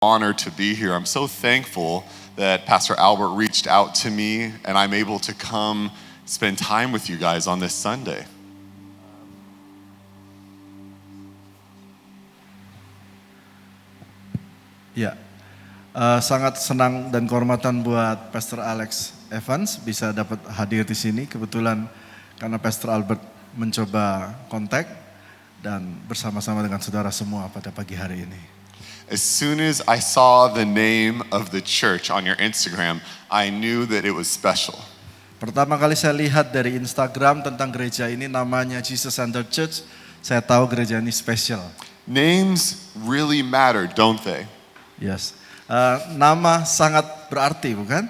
Honored to be here. I'm so thankful that Pastor Albert reached out to me and I'm able to come spend time with you guys on this Sunday. Ya, sangat senang dan kehormatan buat Pastor Alex Evans bisa dapat hadir di sini. Kebetulan karena Pastor Albert mencoba kontak dan bersama-sama dengan saudara semua pada pagi hari ini. As soon as I saw the name of the church on your Instagram, I knew that it was special. Pertama kali saya lihat dari Instagram tentang gereja ini namanya Jesus Center Church, saya tahu gereja ini spesial. Names really matter, don't they? Yes. Nama sangat berarti, bukan?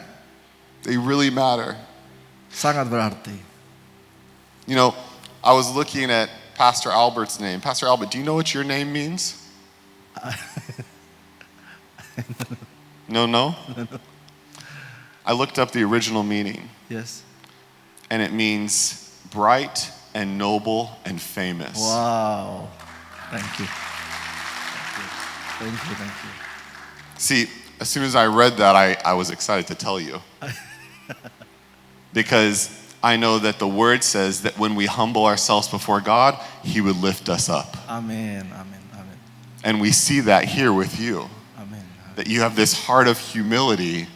They really matter. Sangat berarti. You know, I was looking at Pastor Albert's name. Pastor Albert, do you know what your name means? No? I looked up the original meaning. Yes. And it means bright and noble and famous. Wow. Thank you. Thank you. See, as soon as I read that, I was excited to tell you. Because I know that the word says that when we humble ourselves before God, He would lift us up. Amin. And we see that here with you. Amin. That you have this heart of humility,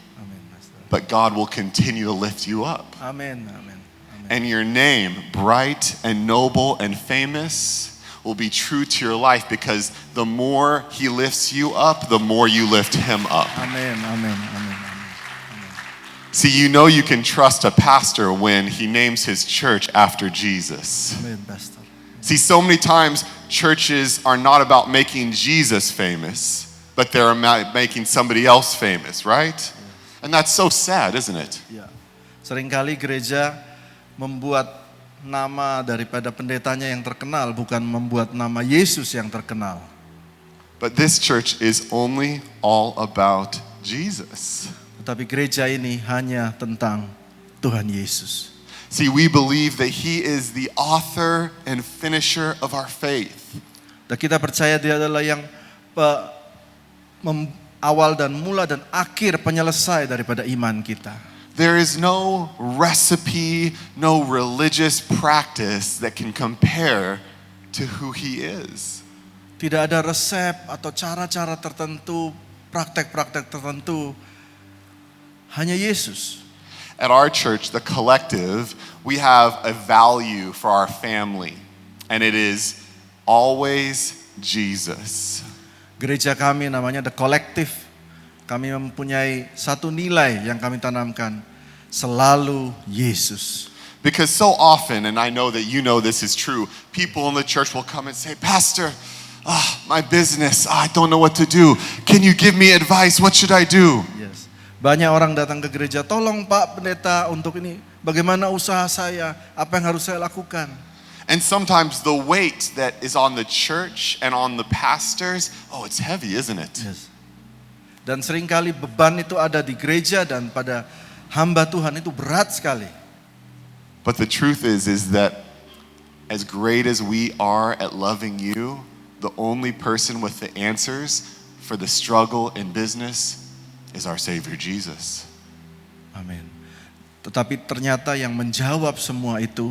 but God will continue to lift you up. Amin. And your name, bright and noble and famous, will be true to your life because the more He lifts you up, the more you lift Him up. Amin. See, you know you can trust a pastor when he names his church after Jesus. Amin, Pastor. See, so many times churches are not about making Jesus famous, but they're making somebody else famous, right? And that's so sad, isn't it? Ya. Seringkali gereja membuat nama daripada pendetanya yang terkenal, bukan membuat nama Yesus yang terkenal. But this church is only all about Jesus. Tetapi gereja ini hanya tentang Tuhan Yesus. See, we believe that He is the author and finisher of our faith. Dan kita percaya Dia adalah yang awal dan mula dan akhir penyelesai daripada iman kita. There is no recipe, no religious practice that can compare to who He is. Tidak ada resep atau cara-cara tertentu, praktek-praktek tertentu. Hanya Yesus. At our church, the collective, we have a value for our family, and it is always Jesus. Gereja kami namanya The Collective. Kami mempunyai satu nilai yang kami tanamkan, selalu Yesus. Because so often, and I know that you know this is true, people in the church will come and say, Pastor, my business, I don't know what to do. Can you give me advice? What should I do? Yes. Banyak orang datang ke gereja, tolong Pak Pendeta untuk ini, bagaimana usaha saya, apa yang harus saya lakukan. And sometimes the weight that is on the church and on the pastors, it's heavy, isn't it? Yes. Dan seringkali beban itu ada di gereja dan pada hamba Tuhan itu berat sekali. But the truth is that as great as we are at loving you, the only person with the answers for the struggle in business is our Savior Jesus. Amin. Tetapi ternyata yang menjawab semua itu,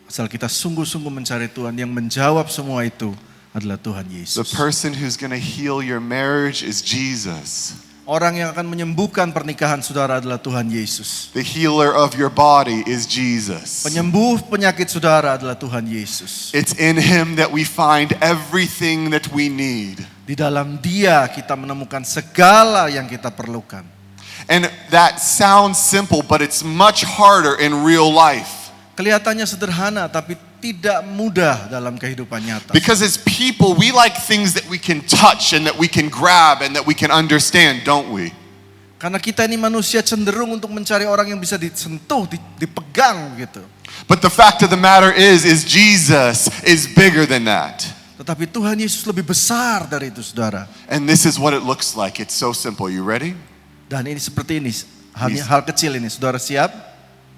asal kita sungguh-sungguh mencari Tuhan, yang menjawab semua itu adalah Tuhan Yesus. The person who's going to heal your marriage is Jesus. Orang yang akan menyembuhkan pernikahan saudara adalah Tuhan Yesus. The healer of your body is Jesus. Penyembuh penyakit saudara adalah Tuhan Yesus. It's in Him that we find everything that we need. Di dalam Dia kita menemukan segala yang kita perlukan. And that sounds simple, but it's much harder in real life. Kelihatannya sederhana, tapi tidak mudah dalam kehidupan nyata. Because as people, we like things that we can touch and that we can grab and that we can understand, don't we? Karena kita ini manusia cenderung untuk mencari orang yang bisa disentuh, dipegang gitu. But the fact of the matter is Jesus is bigger than that. Tetapi Tuhan Yesus lebih besar dari itu, saudara. And this is what it looks like. It's so simple. You ready? Dan ini seperti ini, hal kecil ini. Saudara siap?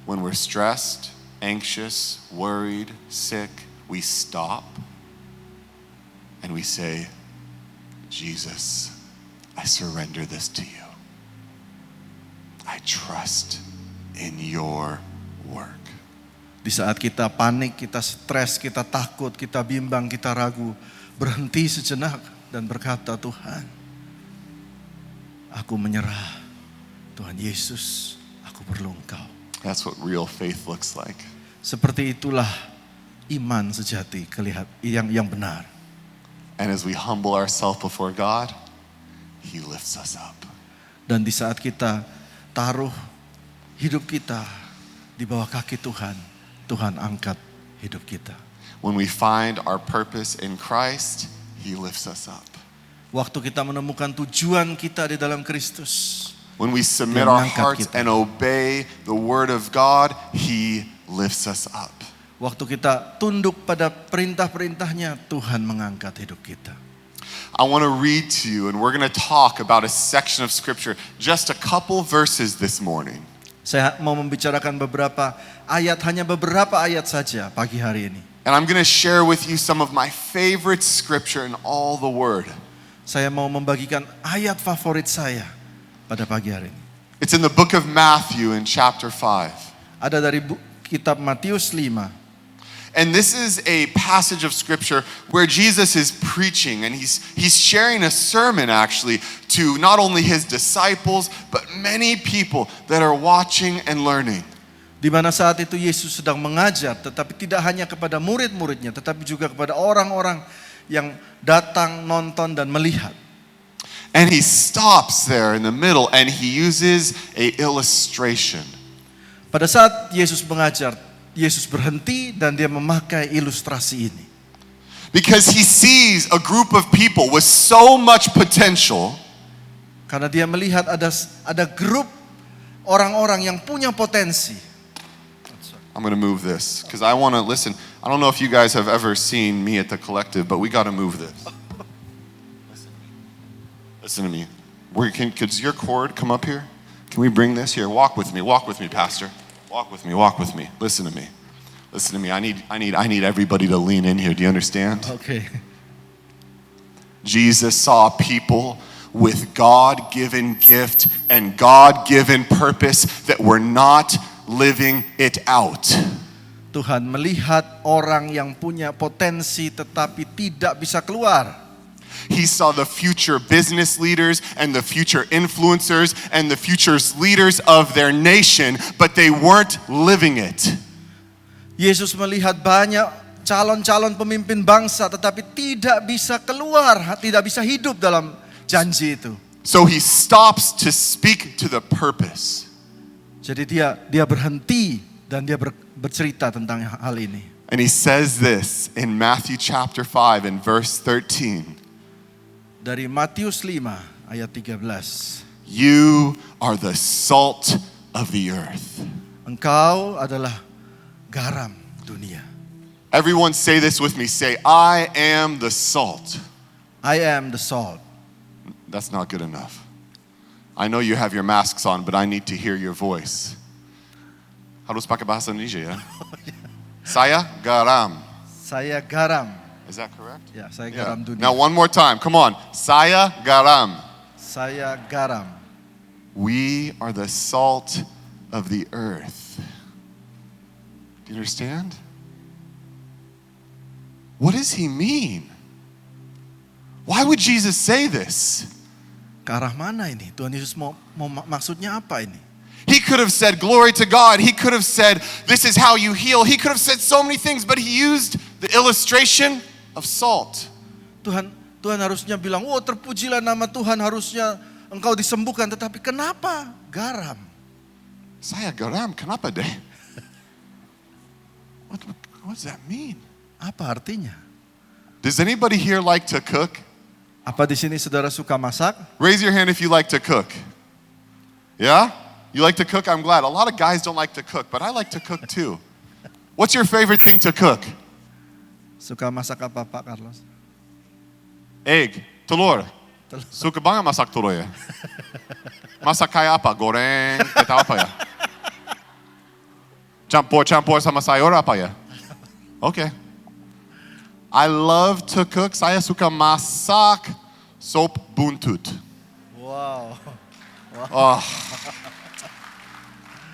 When we're stressed, anxious, worried, sick, we stop and we say, Jesus. I surrender this to you. I trust in your work. Di saat kita panik, kita stres, kita takut, kita bimbang, kita ragu, berhenti sejenak dan berkata, Tuhan, aku menyerah. Tuhan Yesus, aku perlu Engkau. That's what real faith looks like. Seperti itulah iman sejati yang benar. And as we humble ourselves before God, He lifts us up. Dan di saat kita taruh hidup kita di bawah kaki Tuhan, Tuhan angkat hidup kita. When we find our purpose in Christ, He lifts us up. Waktu kita menemukan tujuan kita di dalam Kristus, When we submit Dia our mengangkat hearts kita. and obey the word of God, He lifts us up. waktu kita tunduk pada perintah-perintahnya, Tuhan mengangkat hidup kita. I want to read to you, and we're going to talk about a section of Scripture, just a couple verses this morning. Saya mau membicarakan hanya beberapa ayat saja pagi hari ini. And I'm going to share with you some of my favorite Scripture in all the Word. Saya mau membagikan ayat favorit saya pada pagi hari ini. It's in the book of Matthew in chapter 5. Ada dari kitab Matius 5. And this is a passage of Scripture where Jesus is preaching, and he's sharing a sermon actually to not only his disciples, but many people that are watching and learning. Di mana saat itu Yesus sedang mengajar, tetapi tidak hanya kepada murid-muridnya, tetapi juga kepada orang-orang yang datang, nonton, dan melihat. And he stops there in the middle and he uses a illustration. Pada saat Yesus mengajar, Yesus berhenti dan dia memakai ilustrasi ini. Because he sees a group of people with so much potential. Karena dia melihat ada grup orang-orang yang punya potensi. I'm going to move this because I want to listen. I don't know if you guys have ever seen me at the Collective, but we got to move this. Listen to me. Could your cord come up here? Can we bring this here? Walk with me, Pastor. Walk with me. Listen to me. I need everybody to lean in here. Do you understand? Oke. Jesus saw people with God-given gift and God-given purpose that were not living it out. Tuhan melihat orang yang punya potensi tetapi tidak bisa keluar. He saw the future business leaders and the future influencers and the future leaders of their nation, but they weren't living it. Yesus melihat banyak calon-calon pemimpin bangsa tetapi tidak bisa keluar, tidak bisa hidup dalam janji itu. So he stops to speak to the purpose. Jadi dia berhenti dan dia bercerita tentang hal ini. And he says this in Matthew chapter 5 and verse 13. Dari Matius 5 ayat 13. You are the salt of the earth. Engkau adalah garam dunia. Everyone say this with me. Say, I am the salt. I am the salt. That's not good enough. I know you have your masks on, but I need to hear your voice. Harus pakai bahasa Indonesia ya. Saya garam. Saya garam. Is that correct? Ya, saya garam dunia. Now one more time. Come on. Saya garam. Saya garam. We are the salt of the earth. Do you understand? What does he mean? Why would Jesus say this? Ke arah mana ini? Tuhan Yesus mau maksudnya apa ini? He could have said, glory to God. He could have said, this is how you heal. He could have said so many things, but he used the illustration of salt. Tuhan harusnya bilang, oh terpujilah nama Tuhan, harusnya engkau disembuhkan. Tetapi kenapa garam? Saya garam, kenapa deh? What does that mean? Apa artinya? Does anybody here like to cook? Apa di sini saudara suka masak? Raise your hand if you like to cook. Yeah? You like to cook? I'm glad. A lot of guys don't like to cook, but I like to cook too. What's your favorite thing to cook? Suka masak apa Pak Carlos? Egg, telur. Suka banget masak telur ya? Masak kayak apa? Goreng, kita apa ya? Campur sama sayur apa ya? Okay. I love to cook. Saya suka masak sop buntut. Wow. Oh,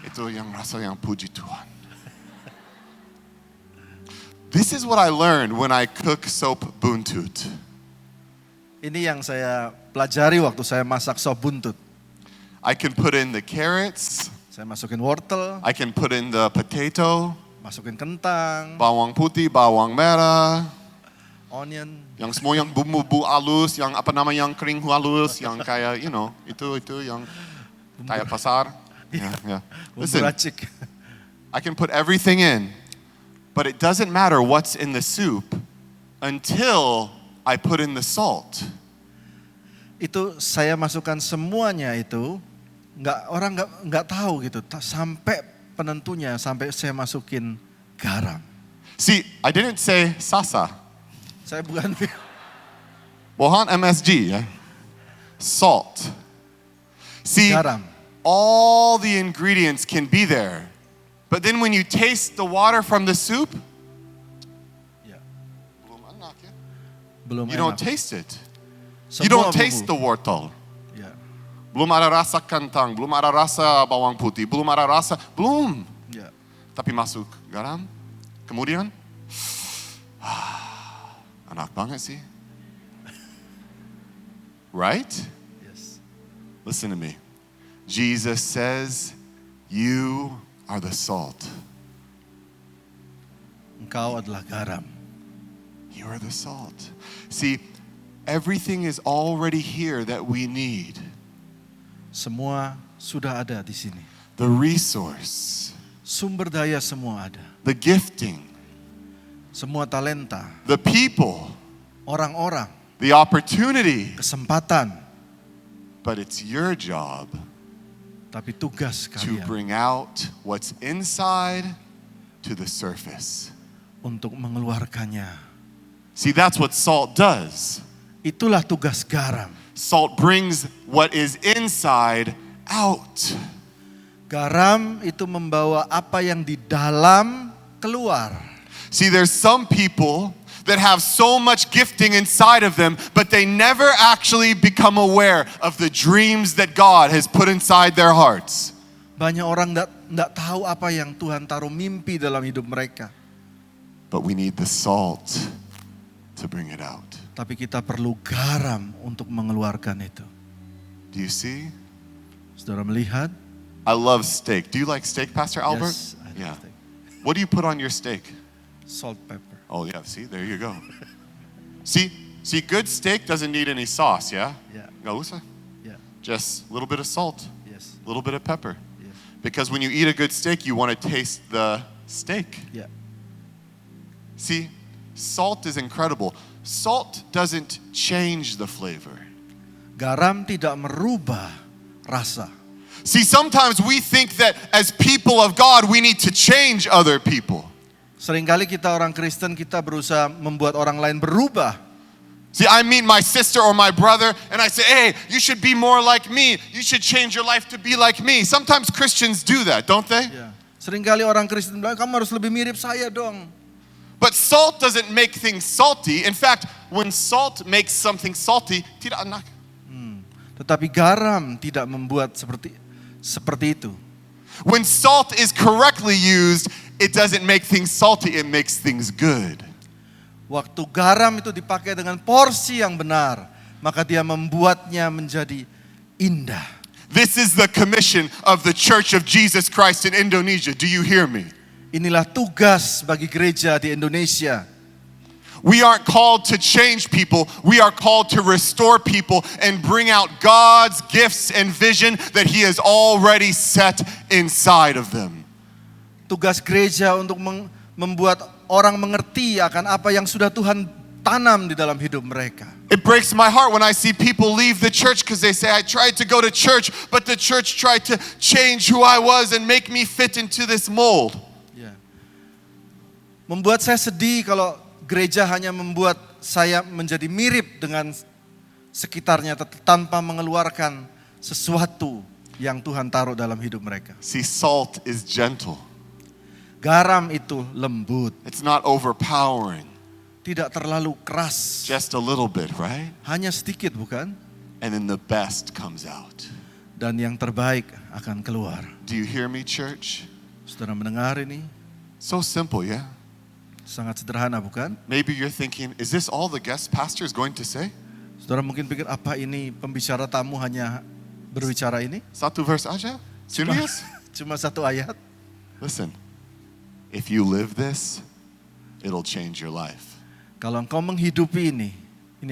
itu yang rasa yang puji Tuhan. This is what I learned when I cook sop buntut. Ini yang saya pelajari waktu saya masak sop buntut. I can put in the carrots, Saya masukin wortel, I can put in the potato, masukin kentang, bawang putih, bawang merah, onion. yang semua yang bumbu-bumbu halus, yang apa nama yang kering halus, yang kayak itu yang kayak pasar. Yeah. Bumbu Listen, racik. I can put everything in, but it doesn't matter what's in the soup until I put in the salt. Itu saya masukkan semuanya itu, orang nggak tahu gitu, sampai penentunya, sampai saya masukin garam. See, I didn't say sasa. Saya bukan Bohan MSG, ya. Salt. See, garam. all the ingredients can be there. But then when you taste the water from the soup, Ya, you belum don't enak. taste it. Semua You don't bumbu. taste the wortel. Ya, Belum ada rasa kentang, belum ada rasa bawang putih, belum ada rasa, belum. ya. Tapi masuk garam, kemudian, enak banget sih. Right? Yes. Listen to me. Jesus says, you are the salt. Engkau adalah garam. You are the salt. See, everything is already here that we need. Semua sudah ada di sini. The resource, Sumber daya semua ada. the gifting, Semua talenta, the people, orang-orang, the opportunity. kesempatan. But it's your job Tapi tugas to kalian bring out what's inside to the surface. untuk mengeluarkannya. See, that's what salt does. Itulah tugas garam. Salt brings what is inside out. Garam itu membawa apa yang di dalam keluar. See, there's some people that have so much gifting inside of them, but they never actually become aware of the dreams that God has put inside their hearts. Banyak orang enggak tahu apa yang Tuhan taruh mimpi dalam hidup mereka. But we need the salt to bring it out. Tapi kita perlu garam untuk mengeluarkan itu. Do you see? Saudara melihat? I love steak. Do you like steak, Pastor Albert? Yes, I Yeah. love steak. What do you put on your steak? Salt, pepper. Oh yeah, see, there you go. see, good steak doesn't need any sauce, yeah? Yeah. Gak usah. Yeah. Just a little bit of salt, Yes. a little bit of pepper. Yes. Because when you eat a good steak, you want to taste the steak. Yeah. See, salt is incredible. Salt doesn't change the flavor. Garam tidak merubah rasa. See, sometimes we think that as people of God, we need to change other people. Seringkali kita orang Kristen, kita berusaha membuat orang lain berubah. See, I meet my sister or my brother and I say, hey, you should be more like me. You should change your life to be like me. Sometimes Christians do that, don't they? Ya. Seringkali orang Kristen bilang, kamu harus lebih mirip saya dong. But salt doesn't make things salty. In fact, when salt makes something salty, tidak enak. Tetapi garam tidak membuat seperti itu. When salt is correctly used, it doesn't make things salty, it makes things good. Waktu garam itu dipakai dengan porsi yang benar, maka dia membuatnya menjadi indah. This is the commission of the Church of Jesus Christ in Indonesia. Do you hear me? Inilah tugas bagi gereja di Indonesia. We aren't called to change people. We are called to restore people and bring out God's gifts and vision that He has already set inside of them. Tugas gereja untuk membuat orang mengerti akan apa yang sudah Tuhan tanam di dalam hidup mereka. It breaks my heart when I see people leave the church because they say, I tried to go to church, but the church tried to change who I was and make me fit into this mold. Ya. Membuat saya sedih kalau gereja hanya membuat saya menjadi mirip dengan sekitarnya tanpa mengeluarkan sesuatu yang Tuhan taruh dalam hidup mereka. See, salt is gentle. Garam itu lembut, It's not overpowering. tidak terlalu keras, Just a little bit, right? hanya sedikit bukan? and then the best comes out. dan yang terbaik akan keluar. Do you hear me, church? Saudara mendengar ini? So simple, yeah? Sangat sederhana, bukan? Maybe you're thinking, is this all the guest pastor is going to say? Saudara mungkin pikir, apa ini pembicara tamu hanya berbicara ini? Satu verse aja? Serious? Cuma satu ayat? Listen, if you live this, it'll change your life. Kalau engkau menghidupi ini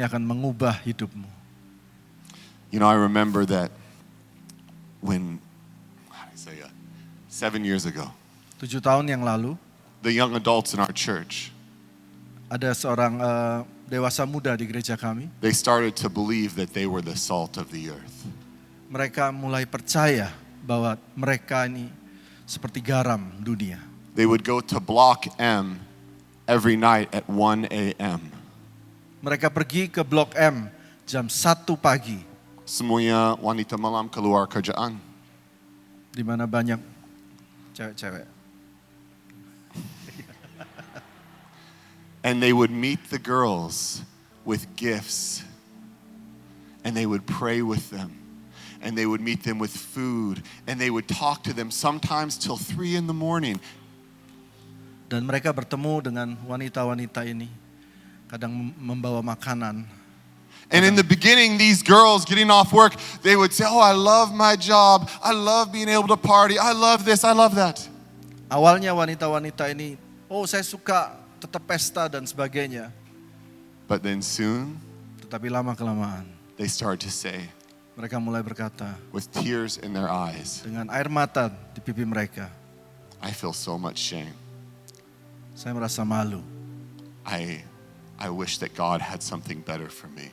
akan mengubah hidupmu. You know, I remember that when, 7 years ago, 7 tahun yang lalu, the young adults in our church, ada seorang dewasa muda di gereja kami. they started to believe that they were the salt of the earth. Mereka mulai percaya bahwa mereka ini seperti garam dunia. They would go to Block M every night at 1 a.m. Mereka pergi ke Blok M jam 1 pagi, Semuanya wanita malam keluar kerjaan. di mana banyak cewek-cewek. And they would meet the girls with gifts. And they would pray with them. And they would meet them with food. And they would talk to them sometimes till 3 in the morning. Dan mereka bertemu dengan wanita-wanita ini, kadang membawa makanan. And in the beginning, these girls getting off work, they would say, oh, I love my job. I love being able to party. I love this. I love that. Awalnya wanita-wanita ini, oh saya suka tetap pesta dan sebagainya. But then soon, Tetapi lama-kelamaan, they start to say, mereka mulai berkata, with tears in their eyes, dengan air mata di pipi mereka, I feel so much shame. saya merasa malu. I wish that God had something better for me.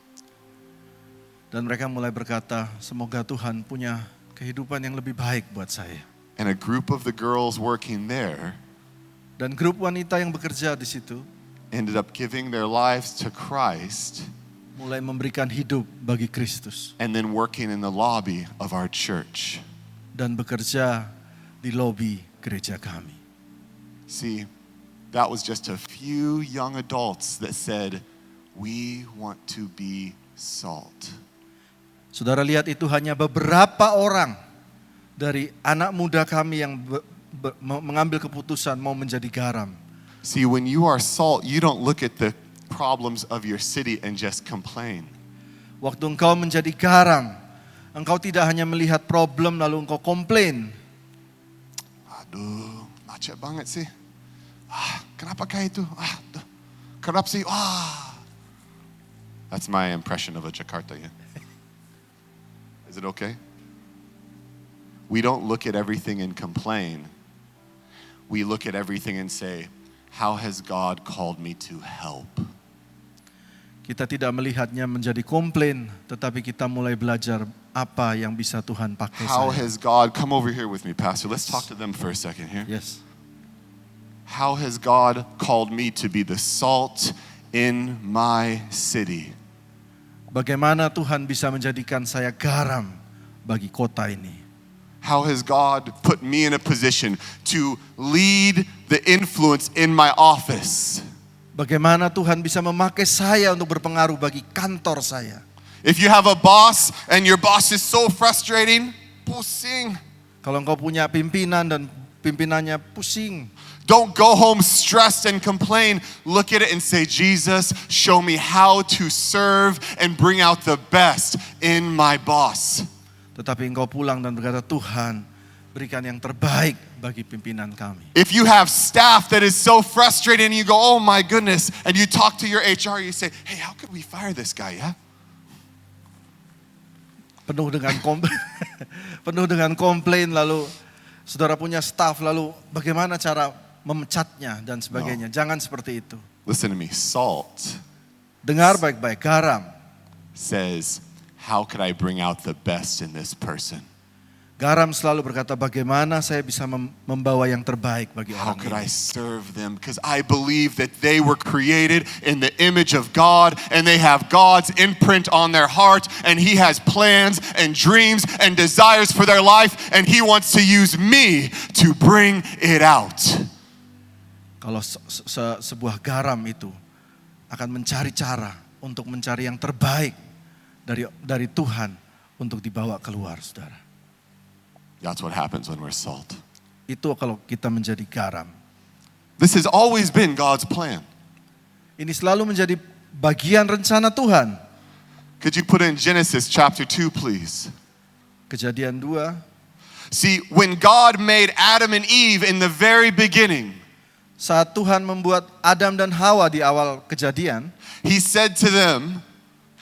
Dan mereka mulai berkata, semoga Tuhan punya kehidupan yang lebih baik buat saya. And a group of the girls working there Dan grup wanita yang bekerja di situ ended up giving their lives to Christ mulai memberikan hidup bagi Kristus and then working in the lobby of our church. dan bekerja di lobi gereja kami. See, that was just a few young adults that said, we want to be salt. Saudara lihat, itu hanya beberapa orang dari anak muda kami yang mengambil keputusan mau menjadi garam. See, when you are salt, you don't look at the problems of your city and just complain. Waktu engkau menjadi garam, engkau tidak hanya melihat problem lalu engkau komplain. Aduh, macet banget sih. Kenapa kayak itu? Korupsi. That's my impression of a Jakarta, yeah. Is it okay? We don't look at everything and complain. We look at everything and say, how has God called me to help? Kita tidak melihatnya menjadi komplain, tetapi kita mulai belajar apa yang bisa Tuhan pakai How saya. has God, come over here with me, Pastor. Let's talk to them for a second here. Yes. How has God called me to be the salt in my city? Bagaimana Tuhan bisa menjadikan saya garam bagi kota ini? How has God put me in a position to lead the influence in my office? Bagaimana Tuhan bisa memakai saya untuk berpengaruh bagi kantor saya? If you have a boss and your boss is so frustrating, pusing. Kalau engkau punya pimpinan dan pimpinannya pusing, Don't go home stressed and complain. Look at it and say, Jesus, show me how to serve and bring out the best in my boss. tetapi engkau pulang dan berkata, Tuhan, berikan yang terbaik bagi pimpinan kami. If you have staff that is so frustrated and you go, oh my goodness, and you talk to your HR, you say, hey, how could we fire this guy, yeah? Penuh dengan komplain, lalu saudara punya staff, lalu bagaimana cara memecatnya dan sebagainya. Jangan seperti itu. Listen to me. Salt Dengar baik-baik, garam says, how could I bring out the best in this person? Garam selalu berkata, bagaimana saya bisa membawa yang terbaik bagi How orang could I ini. serve them? Because I believe that they were created in the image of God and they have God's imprint on their heart and He has plans and dreams and desires for their life and He wants to use me to bring it out. Kalau sebuah garam itu akan mencari cara untuk mencari yang terbaik dari Tuhan untuk dibawa keluar, saudara. That's what happens when we're salt. Itu kalau kita menjadi garam. This has always been God's plan. Ini selalu menjadi bagian rencana Tuhan. Could you put in Genesis chapter 2, please? Kejadian 2. See, when God made Adam and Eve in the very beginning, Saat Tuhan membuat Adam dan Hawa di awal kejadian, He said to them,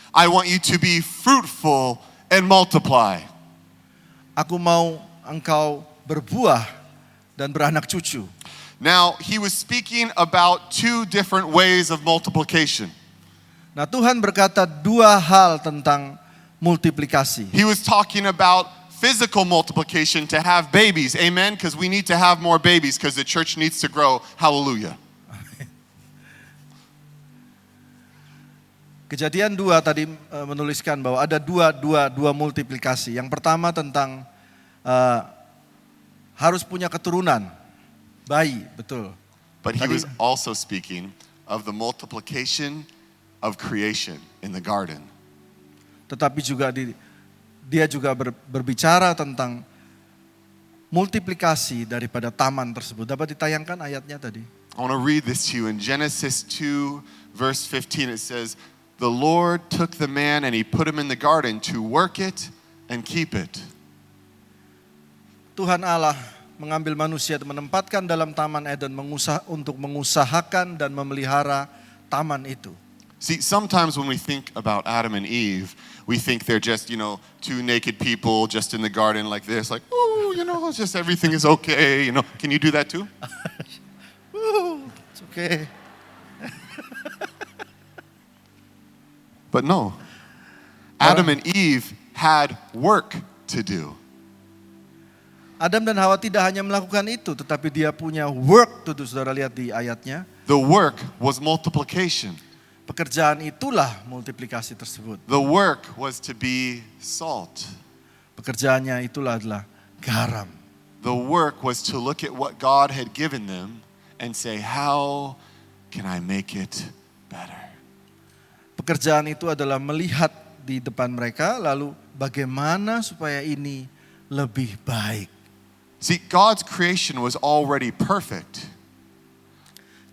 I want you to be fruitful and multiply. aku mau engkau berbuah dan beranak cucu. Now, He was speaking about two different ways of multiplication. Nah, Tuhan berkata dua hal tentang multiplikasi. He was talking about physical multiplication to have babies, amen? Because we need to have more babies because the church needs to grow, hallelujah. Kejadian 2 tadi menuliskan bahwa ada dua multiplikasi. Yang pertama tentang harus punya keturunan, bayi, betul. But He Tadi- was also speaking of the multiplication of creation in the garden. Tetapi juga dia juga berbicara tentang multiplikasi daripada taman tersebut. Dapat ditayangkan ayatnya tadi? I want to read this to you. In Genesis 2, verse 15, it says, The Lord took the man and He put him in the garden to work it and keep it. Tuhan Allah mengambil manusia dan menempatkan dalam taman Eden untuk mengusahakan dan memelihara taman itu. See, sometimes when we think about Adam and Eve, we think they're just, two naked people just in the garden like this, like, oh, just everything is okay, Can you do that too? It's okay. But no. Adam and Eve had work to do. Adam dan Hawa tidak hanya melakukan itu, tetapi dia punya work to do. Saudara lihat di ayatnya. The work was multiplication. Pekerjaan itulah multiplikasi tersebut. The work was to be salt. Pekerjaannya itulah adalah garam. The work was to look at what God had given them and say, how can I make it better? Pekerjaan itu adalah melihat di depan mereka, lalu bagaimana supaya ini lebih baik. See, God's creation was already perfect,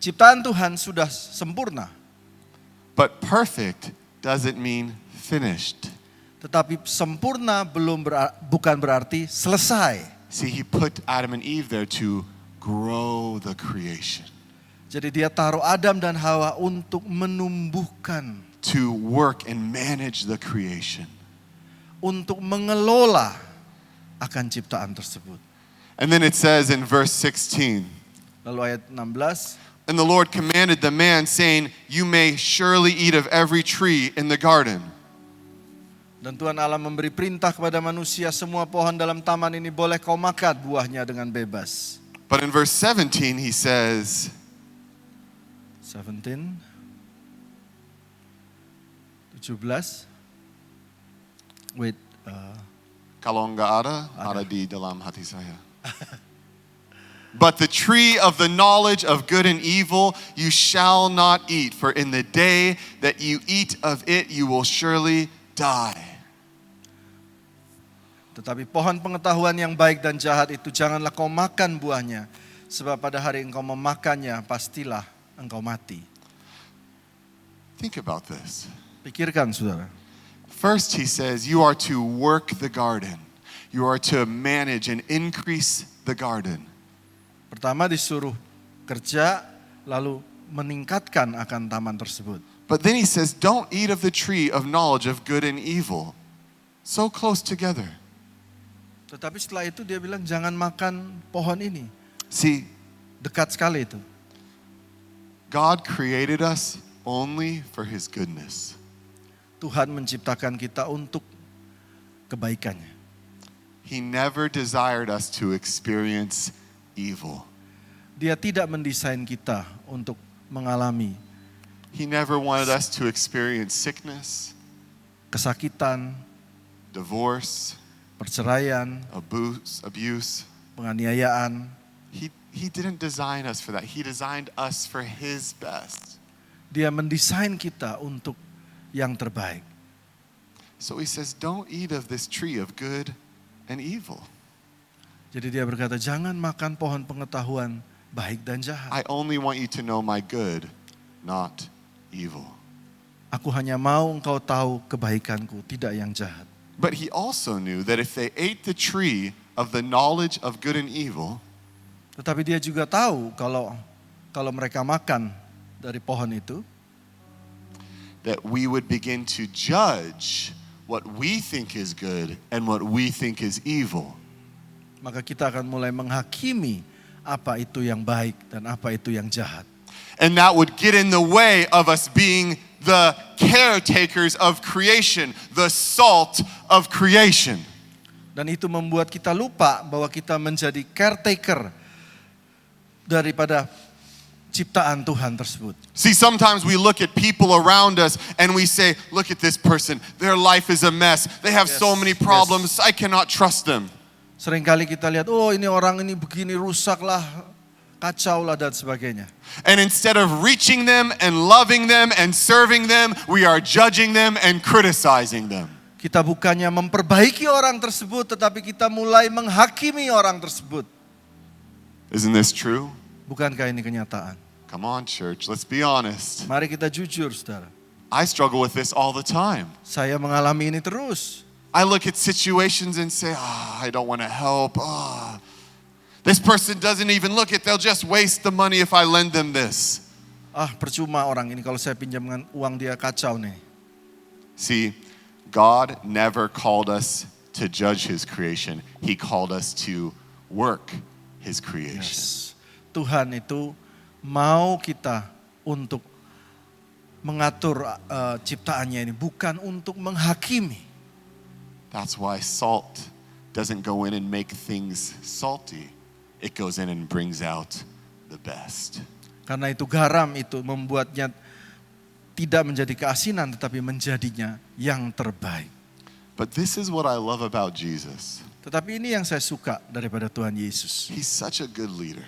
Ciptaan Tuhan sudah sempurna, but perfect doesn't mean finished. tetapi sempurna bukan berarti selesai. See, He put Adam and Eve there to grow the creation, Jadi dia taruh Adam dan Hawa untuk menumbuhkan, to work and manage the creation. untuk mengelola akan ciptaan tersebut. And then it says in verse 16, Lalu ayat 16, and the Lord commanded the man, saying, you may surely eat of every tree in the garden. dan Tuhan Allah memberi perintah kepada manusia, semua pohon dalam taman ini boleh kau makan buahnya dengan bebas. But in verse 17 He says, 17, 17, wait, kalau enggak ada di dalam hati saya. But the tree of the knowledge of good and evil you shall not eat, for in the day that you eat of it you will surely die. tetapi pohon pengetahuan yang baik dan jahat itu janganlah kau makan buahnya, sebab pada hari engkau memakannya pastilah engkau mati. Think about this. Pikirkan saudara. First He says you are to work the garden. You are to manage and increase the garden. Pertama disuruh kerja, lalu meningkatkan akan taman tersebut. But then He says don't eat of the tree of knowledge of good and evil. So close together. Tetapi setelah itu dia bilang jangan makan pohon ini. See, Dekat sekali itu. God created us only for His goodness. Tuhan menciptakan kita untuk kebaikannya. He never desired us to experience evil. Dia tidak mendesain kita untuk mengalami He never wanted us to experience sickness, kesakitan, divorce, perceraian, abuse. penganiayaan. He didn't design us for that. He designed us for His best. Dia mendesain kita untuk yang terbaik. So he says, don't eat of this tree of good and evil. Jadi dia berkata, jangan makan pohon pengetahuan baik dan jahat. I only want you to know my good, not evil. Aku hanya mau engkau tahu kebaikanku, tidak yang jahat. But he also knew that if they ate the tree of the knowledge of good and evil, Tetapi dia juga tahu kalau mereka makan dari pohon itu, that we would begin to judge what we think is good and what we think is evil. maka kita akan mulai menghakimi apa itu yang baik dan apa itu yang jahat. And that would get in the way of us being the caretakers of creation, the salt of creation. Dan itu membuat kita lupa bahwa kita menjadi caretaker daripada ciptaan Tuhan tersebut. See, sometimes we look at people around us and we say, look at this person, their life is a mess. They have so many problems, I cannot trust them. Seringkali kita lihat, oh ini orang ini begini, rusak lah, kacau lah dan sebagainya. And instead of reaching them and loving them and serving them, we are judging them and criticizing them. Kita bukannya memperbaiki orang tersebut, tetapi kita mulai menghakimi orang tersebut. Isn't this true? Bukankah ini kenyataan? Come on, church, let's be honest. Mari kita jujur, saudara. I struggle with this all the time. Saya mengalami ini terus. I look at situations and say, I don't want to help. This person doesn't even look at, they'll just waste the money if I lend them this. Percuma orang ini kalau saya pinjamkan uang dia kacau nih. See, God never called us to judge his creation. He called us to work his creation. Yes. Tuhan itu mau kita untuk mengatur ciptaannya ini, bukan untuk menghakimi. That's why salt doesn't go in and make things salty. It goes in and brings out the best. Karena itu garam itu membuatnya tidak menjadi keasinan, tetapi menjadinya yang terbaik. But this is what I love about Jesus. Tetapi ini yang saya suka daripada Tuhan Yesus. He's such a good leader.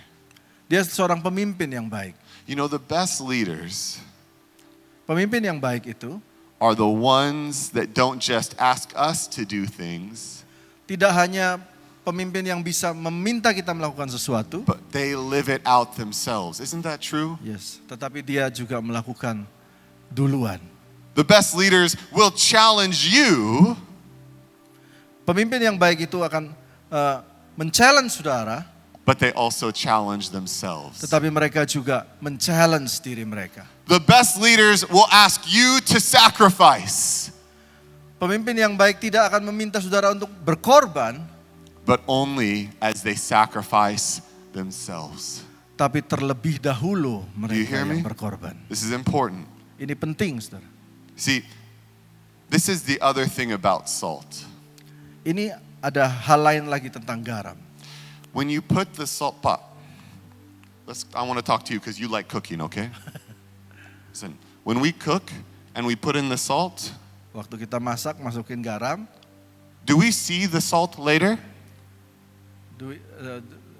Dia seorang pemimpin yang baik. You know, the best leaders Pemimpin yang baik itu are the ones that don't just ask us to do things, tidak hanya pemimpin yang bisa meminta kita melakukan sesuatu, but they live it out themselves. Isn't that true? yes, tetapi dia juga melakukan duluan. The best leaders will challenge you, Pemimpin yang baik itu akan men-challenge saudara, but they also challenge themselves. tetapi mereka juga men-challenge diri mereka. The best leaders will ask you to sacrifice, Pemimpin yang baik tidak akan meminta saudara untuk berkorban, but only as they sacrifice themselves. tapi terlebih dahulu you mereka hear yang me? berkorban. This is important. Ini penting, saudara. See, this is the other thing about salt. Ini ada hal lain lagi tentang garam. When you put the salt pot, I want to talk to you because you like cooking, okay? Listen, when we cook and we put in the salt, Waktu kita masak, masukin garam, do we see the salt later?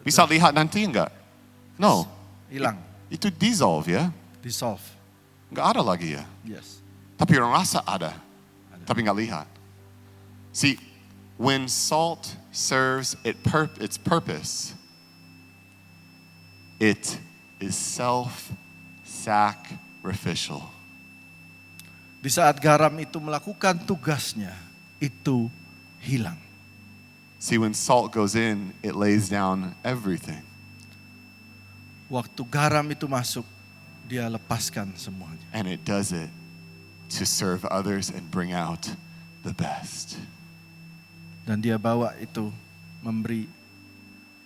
Bisa lihat nanti enggak? No. hilang, Itu dissolve ya? dissolve. Enggak ada lagi ya? Yes. Tapi orang rasa ada. Tapi enggak lihat. See, when salt serves its purpose, it is self-sacrificial. Di saat garam itu melakukan tugasnya, itu hilang. See, when salt goes in, it lays down everything. Waktu garam itu masuk, dia lepaskan semuanya. And it does it to serve others and bring out the best. Dan dia bawa itu memberi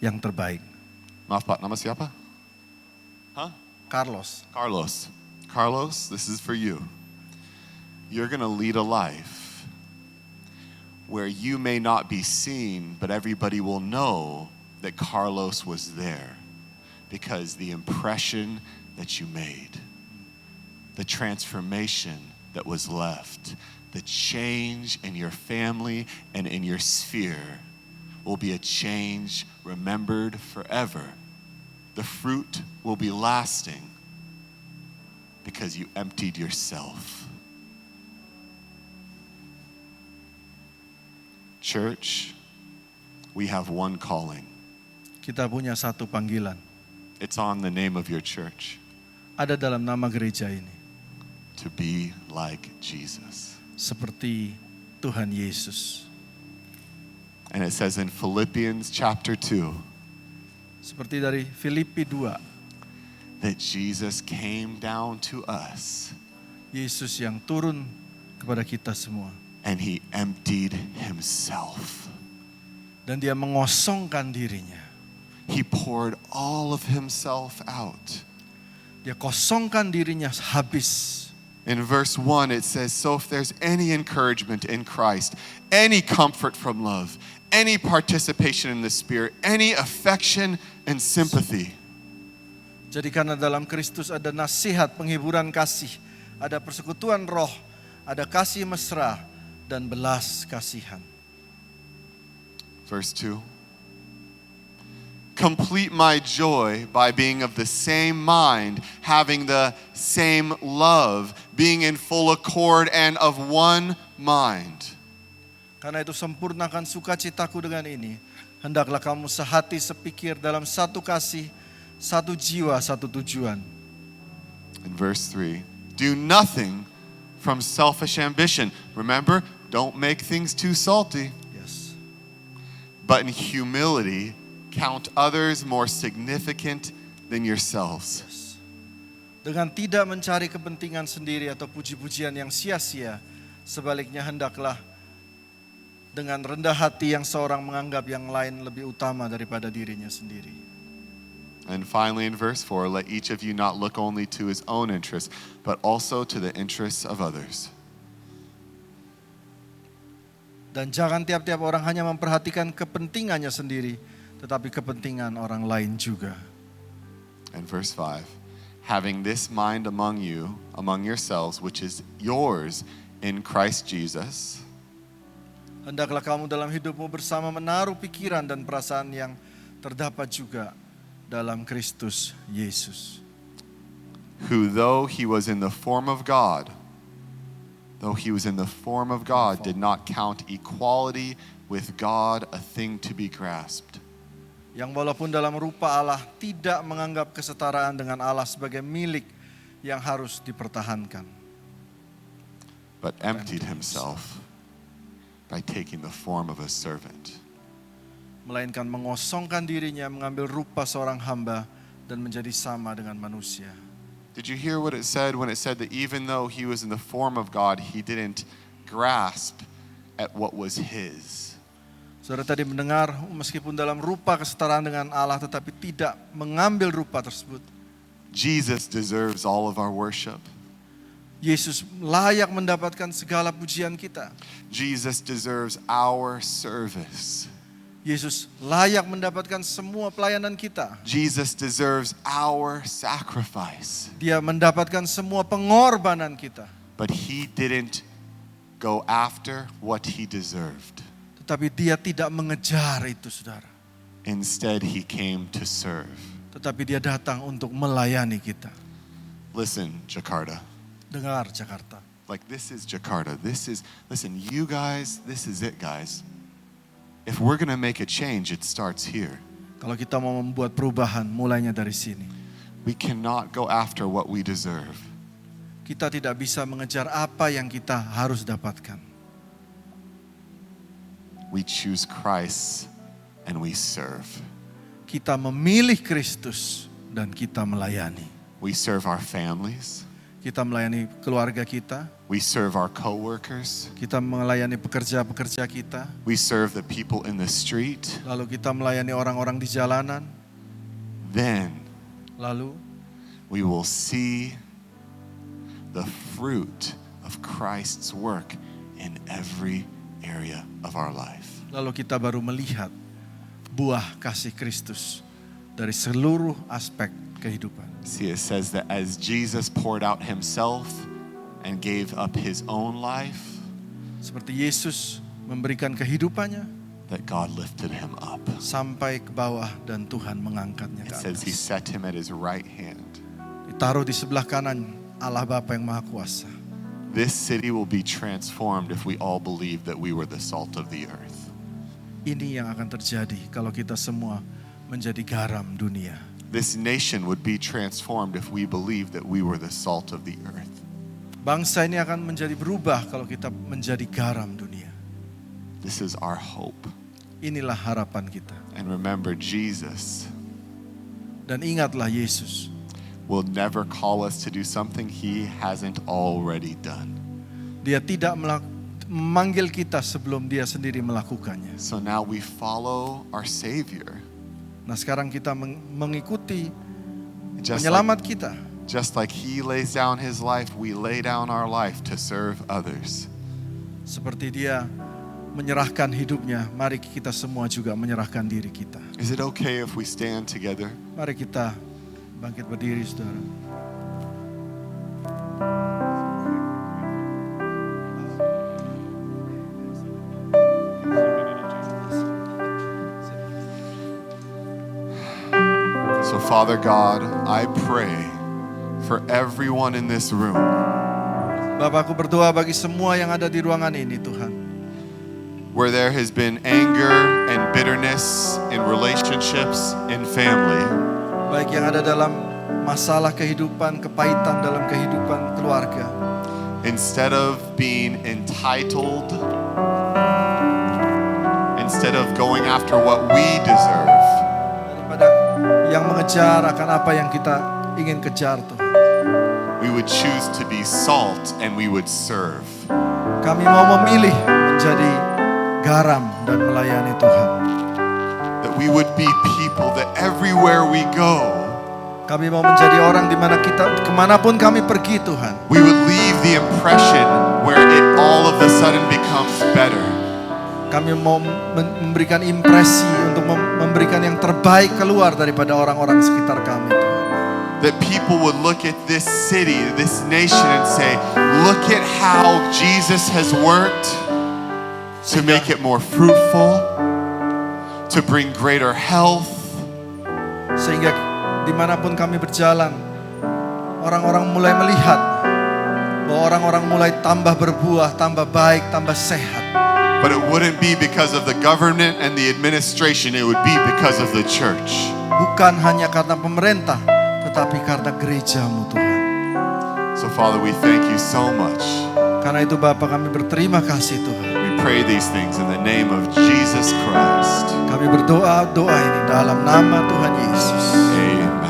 yang terbaik. Maaf Pak, nama siapa? Carlos, Carlos, this is for you. You're going to lead a life where you may not be seen, but everybody will know that Carlos was there because the impression that you made, the transformation that was left, the change in your family and in your sphere will be a change remembered forever. The fruit will be lasting because you emptied yourself. Church, we have one calling. Kita punya satu panggilan. It's on the name of your church. Ada dalam nama gereja ini. To be like Jesus. Seperti Tuhan Yesus. And it says in Philippians chapter 2 Seperti dari Filipi 2. that Jesus came down to us Yesus yang turun kepada kita semua. and he emptied himself. Dan dia mengosongkan dirinya. He poured all of himself out. Dia kosongkan dirinya habis. In verse 1 it says, so if there's any encouragement in Christ, any comfort from love, any participation in the Spirit, any affection and sympathy. Jadi karena dalam Kristus ada nasihat, penghiburan kasih, ada persekutuan roh, ada kasih mesra, dan belas kasihan. Verse 2. Complete my joy by being of the same mind, having the same love, being in full accord and of one mind. Karena itu sempurnakan sukacitaku dengan ini. Hendaklah kamu sehati sepikir dalam satu kasih, satu jiwa, satu tujuan. In verse 3, do nothing from selfish ambition. Remember, don't make things too salty. Yes. But in humility, count others more significant than yourselves. Yes. Dengan tidak mencari kepentingan sendiri atau puji-pujian yang sia-sia, sebaliknya hendaklah dengan rendah hati yang seorang menganggap yang lain lebih utama daripada dirinya sendiri. And finally in verse 4, let each of you not look only to his own interests, but also to the interests of others. Dan jangan tiap-tiap orang hanya memperhatikan kepentingannya sendiri, tetapi kepentingan orang lain juga. And verse 5, having this mind among you, among yourselves, which is yours in Christ Jesus. Hendaklah kamu dalam hidupmu bersama menaruh pikiran dan perasaan yang terdapat juga dalam Kristus Yesus. Who though he was in the form of God, did not count equality with God a thing to be grasped. Yang walaupun dalam rupa Allah tidak menganggap kesetaraan dengan Allah sebagai milik yang harus dipertahankan. But emptied himself by taking the form of a servant. Melainkan mengosongkan dirinya, mengambil rupa seorang hamba dan menjadi sama dengan manusia. Did you hear what it said when it said that even though he was in the form of God, he didn't grasp at what was his? Saudara tadi mendengar, meskipun dalam rupa kesetaraan dengan Allah tetapi tidak mengambil rupa tersebut. Jesus deserves all of our worship. Yesus layak mendapatkan segala pujian kita. Jesus deserves our service. Yesus layak mendapatkan semua pelayanan kita. Jesus deserves our sacrifice. Dia mendapatkan semua pengorbanan kita. But he didn't go after what he deserved. Tetapi dia tidak mengejar itu, saudara. Instead, he came to serve. Tetapi dia datang untuk melayani kita. Listen, Jakarta. Dengar Jakarta. Like this is Jakarta. Listen, you guys, this is it, guys. If we're going to make a change, it starts here. Kalau kita mau membuat perubahan, mulainya dari sini. We cannot go after what we deserve. Kita tidak bisa mengejar apa yang kita harus dapatkan. We choose Christ and we serve. Kita memilih Kristus dan kita melayani. We serve our families. Kita melayani keluarga kita. We serve our coworkers. Kita melayani pekerja-pekerja kita. We serve the people in the street. Lalu kita melayani orang-orang di jalanan. Then Lalu we will see the fruit of Christ's work in every area of our life. Lalu kita baru melihat buah kasih Kristus dari seluruh aspek kehidupan. See, it says that as Jesus poured out himself and gave up his own life, Seperti Yesus memberikan kehidupannya that God lifted him up. sampai ke bawah dan Tuhan mengangkatnya It ke says he atas. set him at his right hand. Ditaruh di sebelah kanan Allah Bapa yang Maha Kuasa. This city will be transformed if we all believe that we were the salt of the earth. Ini yang akan terjadi kalau kita semua menjadi garam dunia. This nation would be transformed if we believed that we were the salt of the earth. Bangsa ini akan menjadi berubah kalau kita menjadi garam dunia. This is our hope. Inilah harapan kita. And remember, Jesus Dan ingatlah Yesus will never call us to do something he hasn't already done. Dia tidak memanggil kita sebelum dia sendiri melakukannya. So now we follow our Savior. Nah sekarang kita mengikuti Just penyelamat kita. Just like he lays down his life, we lay down our life to serve others. Seperti dia menyerahkan hidupnya, mari kita semua juga menyerahkan diri kita. Is it okay if we stand together? Mari kita bangkit berdiri, saudara. So Father God, I pray for everyone in this room. Bapa, aku berdoa bagi semua yang ada di ruangan ini, Tuhan. Where there has been anger and bitterness in relationships and family. Baik yang ada dalam masalah kehidupan, kepahitan dalam kehidupan keluarga. Instead of being entitled, instead of going after what we deserve, Daripada yang mengejar akan apa yang kita ingin kejar, Tuhan. we would choose to be salt and we would serve. Kami mau memilih menjadi garam dan melayani Tuhan. That we would be people that everywhere we go, Kami mau menjadi orang di mana kita, kemanapun kami pergi, Tuhan. we would leave the impression where it all of a sudden becomes better. Kami mau memberikan impresi untuk memberikan yang terbaik keluar daripada orang-orang sekitar kami, Tuhan. That people would look at this city, this nation and say, look at how Jesus has worked to make it more fruitful, to bring greater health. Sehingga dimanapun kami berjalan, orang-orang mulai melihat bahwa orang-orang mulai tambah berbuah, tambah baik, tambah sehat. But it wouldn't be because of the government and the administration, it would be because of the church. Bukan hanya karena pemerintah, tetapi karena gerejamu, Tuhan. So Father, we thank you so much. Karena itu Bapa, kami berterima kasih, Tuhan. We pray these things in the name of Jesus Christ. Kami berdoa doa ini dalam nama Tuhan Yesus. Amen.